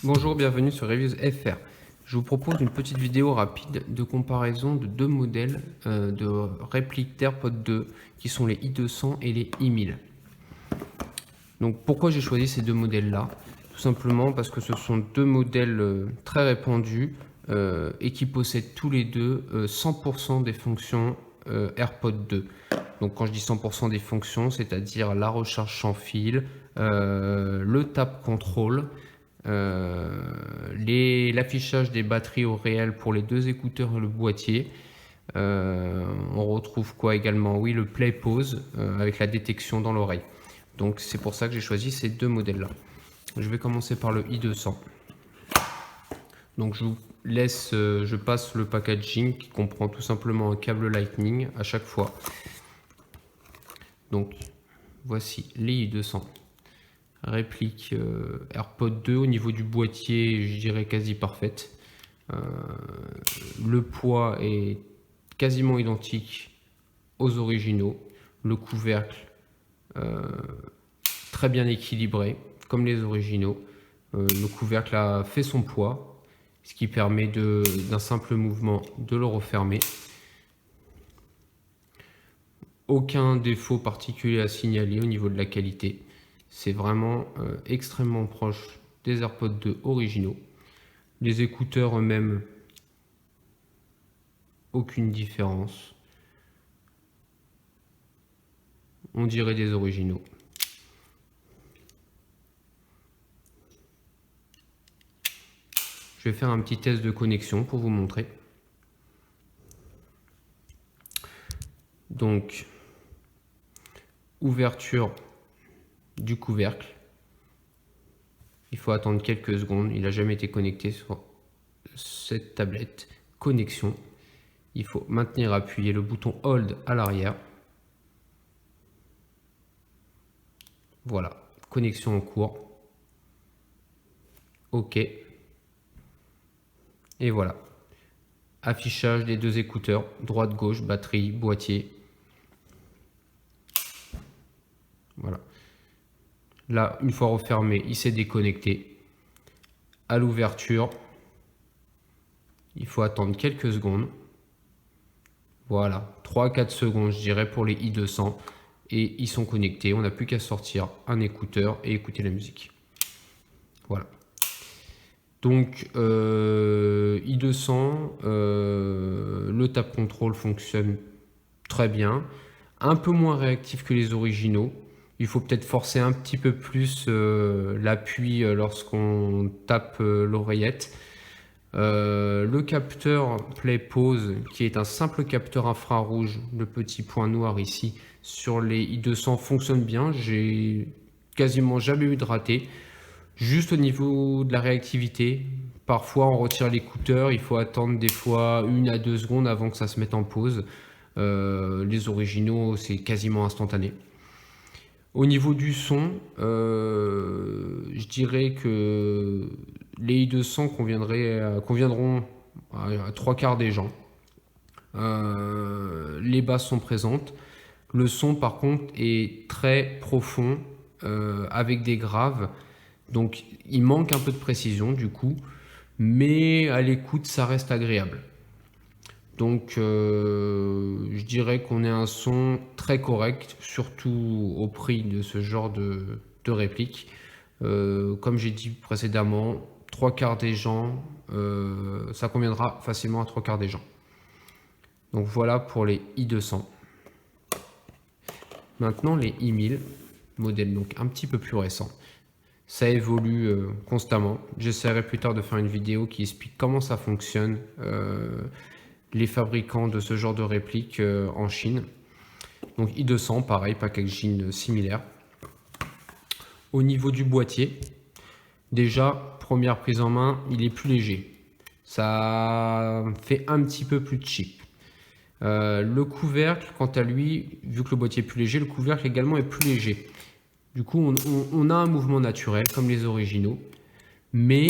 Bonjour, bienvenue sur Reviews FR. Je vous propose une petite vidéo rapide de comparaison de deux modèles de répliques d'AirPods 2 qui sont les i200 et les i1000. Donc pourquoi j'ai choisi ces deux modèles-là? Tout simplement parce que ce sont deux modèles très répandus et qui possèdent tous les deux 100% des fonctions AirPods 2. Donc quand je dis 100% des fonctions, c'est-à-dire la recharge sans fil, le tap control, l'affichage des batteries au réel pour les deux écouteurs et le boîtier. On retrouve quoi également? Oui, le play pause avec la détection dans l'oreille. Donc c'est pour ça que j'ai choisi ces deux modèles là. Je vais commencer par le i200. Donc je passe le packaging qui comprend tout simplement un câble Lightning à chaque fois. Donc voici les i200. Réplique AirPods 2 au niveau du boîtier, je dirais quasi parfaite. Le poids est quasiment identique aux originaux. Le couvercle très bien équilibré comme les originaux. Le couvercle a fait son poids, ce qui permet d'un simple mouvement de le refermer. Aucun défaut particulier à signaler au niveau de la qualité. C'est vraiment extrêmement proche des AirPods 2 originaux. Les écouteurs eux-mêmes, aucune différence. On dirait des originaux. Je vais faire un petit test de connexion pour vous montrer. Donc, ouverture du couvercle. Il faut attendre quelques secondes. Il n'a jamais été connecté sur cette tablette. Connexion. Il faut maintenir appuyé le bouton Hold à l'arrière. Voilà. Connexion en cours. OK. Et voilà. Affichage des deux écouteurs. Droite-gauche, batterie, boîtier. Voilà. Là, une fois refermé, il s'est déconnecté. À l'ouverture, il faut attendre quelques secondes. Voilà, 3-4 secondes, je dirais, pour les i200. Et ils sont connectés. On n'a plus qu'à sortir un écouteur et écouter la musique. Voilà. Donc, i200, le tap control fonctionne très bien. Un peu moins réactif que les originaux. Il faut peut-être forcer un petit peu plus l'appui lorsqu'on tape l'oreillette. Le capteur Play Pause, qui est un simple capteur infrarouge, le petit point noir ici, sur les i200 fonctionne bien. J'ai quasiment jamais eu de raté. Juste au niveau de la réactivité, parfois on retire l'écouteur, il faut attendre des fois 1 à 2 secondes avant que ça se mette en pause. Les originaux, c'est quasiment instantané. Au niveau du son, je dirais que les i200 conviendront à 3/4 des gens. Les basses sont présentes. Le son, par contre, est très profond avec des graves. Donc, il manque un peu de précision du coup. Mais à l'écoute, ça reste agréable. Donc je dirais qu'on est un son très correct, surtout au prix de ce genre de réplique. Comme j'ai dit précédemment, 3/4 des gens, ça conviendra facilement à 3/4 des gens. Donc voilà pour les i200. Maintenant les i1000, modèle donc un petit peu plus récent. Ça évolue constamment. J'essaierai plus tard de faire une vidéo qui explique comment ça fonctionne. Les fabricants de ce genre de réplique en Chine. Donc i200, pareil, packaging similaire. Au niveau du boîtier, déjà, première prise en main, il est plus léger. Ça fait un petit peu plus cheap. Le couvercle, quant à lui, vu que le boîtier est plus léger, le couvercle également est plus léger. Du coup, on a un mouvement naturel, comme les originaux. Mais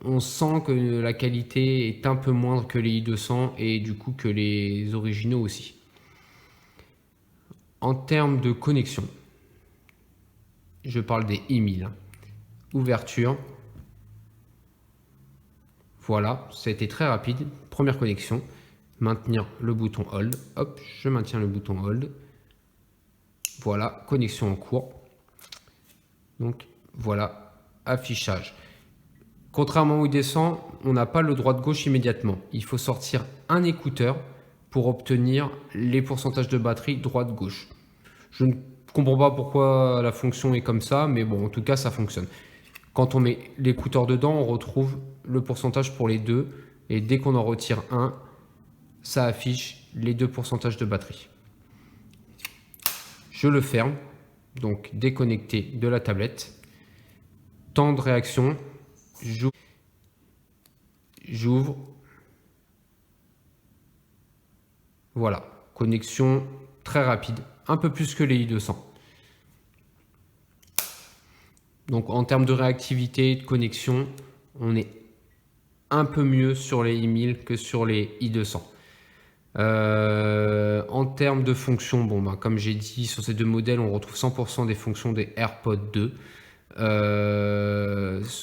on sent que la qualité est un peu moindre que les i200 et du coup que les originaux aussi. En termes de connexion, je parle des i1000. ouverture. Voilà, ça a été très rapide. Première connexion. Maintenir le bouton Hold. Hop, je maintiens le bouton Hold. Voilà, connexion en cours. Donc voilà, affichage. Contrairement au i200, on n'a pas le droite-gauche immédiatement. Il faut sortir un écouteur pour obtenir les pourcentages de batterie droite-gauche. Je ne comprends pas pourquoi la fonction est comme ça, mais bon, en tout cas, ça fonctionne. Quand on met l'écouteur dedans, on retrouve le pourcentage pour les deux. Et dès qu'on en retire un, ça affiche les deux pourcentages de batterie. Je le ferme, donc déconnecté de la tablette. Temps de réaction, j'ouvre. Voilà, connexion très rapide, un peu plus que les i200. Donc en termes de réactivité, de connexion, on est un peu mieux sur les i1000 que sur les i200. En termes de fonctions, bon, bah, comme j'ai dit, sur ces deux modèles, on retrouve 100% des fonctions des AirPods 2.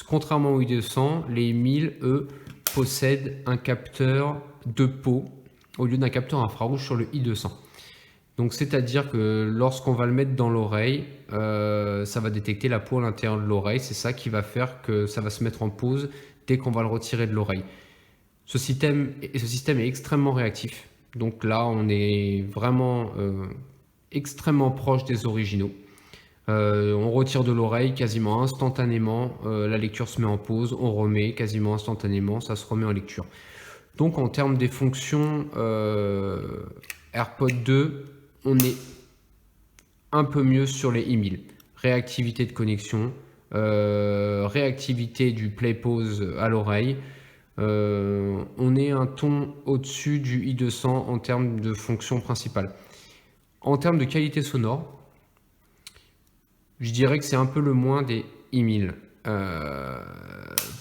Contrairement aux i200, les i1000, eux, possèdent un capteur de peau au lieu d'un capteur infrarouge sur le i200. Donc c'est-à-dire que lorsqu'on va le mettre dans l'oreille, ça va détecter la peau à l'intérieur de l'oreille. C'est ça qui va faire que ça va se mettre en pause dès qu'on va le retirer de l'oreille. Ce système est extrêmement réactif. Donc là, on est vraiment extrêmement proche des originaux. On retire de l'oreille quasiment instantanément, la lecture se met en pause, on remet quasiment instantanément, ça se remet en lecture. Donc en termes des fonctions AirPods 2, on est un peu mieux sur les i1000. Réactivité de connexion, réactivité du play-pause à l'oreille. On est un ton au-dessus du i200 en termes de fonctions principales. En termes de qualité sonore, je dirais que c'est un peu le moins des i1000.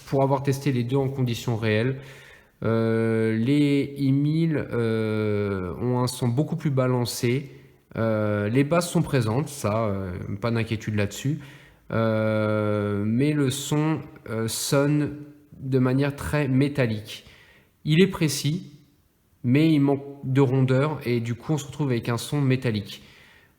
Pour avoir testé les deux en conditions réelles, les i1000 ont un son beaucoup plus balancé. Les basses sont présentes, ça, pas d'inquiétude là-dessus. Mais le son sonne de manière très métallique. Il est précis, mais il manque de rondeur et du coup on se retrouve avec un son métallique.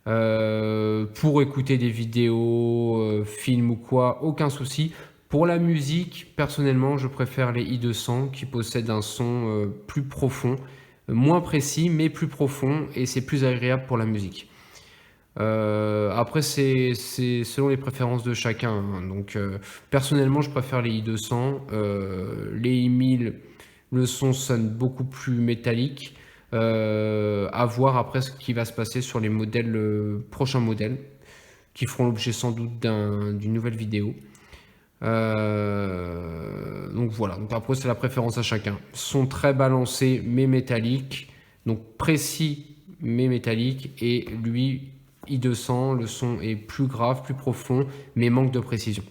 Pour écouter des vidéos, films ou quoi, aucun souci. Pour la musique, personnellement, je préfère les i200 qui possèdent un son plus profond, moins précis mais plus profond et c'est plus agréable pour la musique. Après, c'est selon les préférences de chacun, hein. Donc, personnellement, je préfère les i200. Les i1000, le son sonne beaucoup plus métallique. À voir après ce qui va se passer sur les modèles, prochains modèles, qui feront l'objet sans doute d'une nouvelle vidéo. Donc voilà, donc après c'est la préférence à chacun. Son très balancé mais métallique, donc précis mais métallique, et lui i200, le son est plus grave, plus profond, mais manque de précision.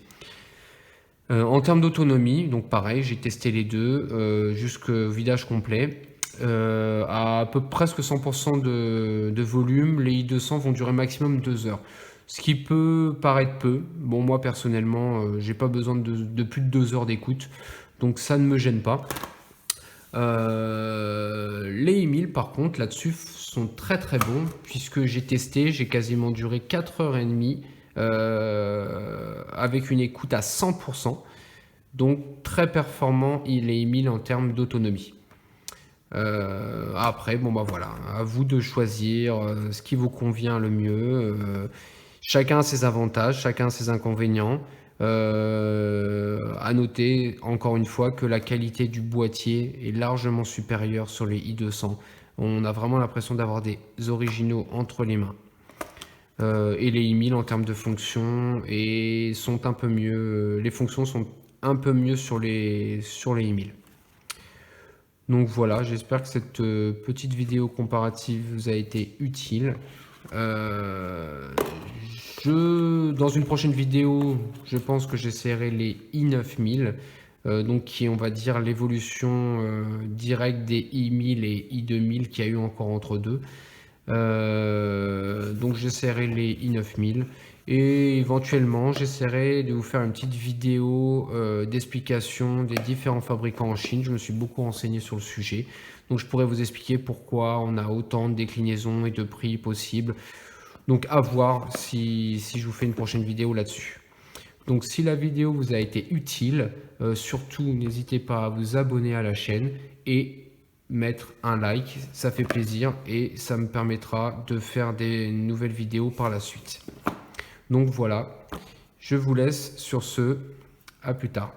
En termes d'autonomie, donc pareil, j'ai testé les deux jusqu'au vidage complet. À peu presque 100% de volume, les i200 vont durer maximum 2 heures. Ce qui peut paraître peu. Bon, moi personnellement, j'ai pas besoin de plus de 2 heures d'écoute, donc ça ne me gêne pas. Les i1000 par contre là-dessus sont très très bons puisque j'ai testé, j'ai quasiment duré 4h30 avec une écoute à 100%. Donc très performant les i1000 en termes d'autonomie. Après, bon bah voilà, à vous de choisir ce qui vous convient le mieux. Chacun a ses avantages, chacun a ses inconvénients. À noter encore une fois que la qualité du boîtier est largement supérieure sur les i200. On a vraiment l'impression d'avoir des originaux entre les mains. Et les i1000 en termes de fonctions sont un peu mieux. Les fonctions sont un peu mieux sur les i1000. Donc voilà, j'espère que cette petite vidéo comparative vous a été utile. Dans une prochaine vidéo, je pense que j'essaierai les i9000, donc qui est, on va dire, l'évolution directe des i1000 et i2000 qu'il y a eu encore entre deux. Donc j'essaierai les i9000 et éventuellement j'essaierai de vous faire une petite vidéo d'explication des différents fabricants en Chine. Je me suis beaucoup renseigné sur le sujet, donc je pourrais vous expliquer pourquoi on a autant de déclinaisons et de prix possibles. Donc à voir si je vous fais une prochaine vidéo là-dessus. Donc si la vidéo vous a été utile, surtout n'hésitez pas à vous abonner à la chaîne et mettre un like, ça fait plaisir et ça me permettra de faire des nouvelles vidéos par la suite. Donc voilà, je vous laisse sur ce, à plus tard.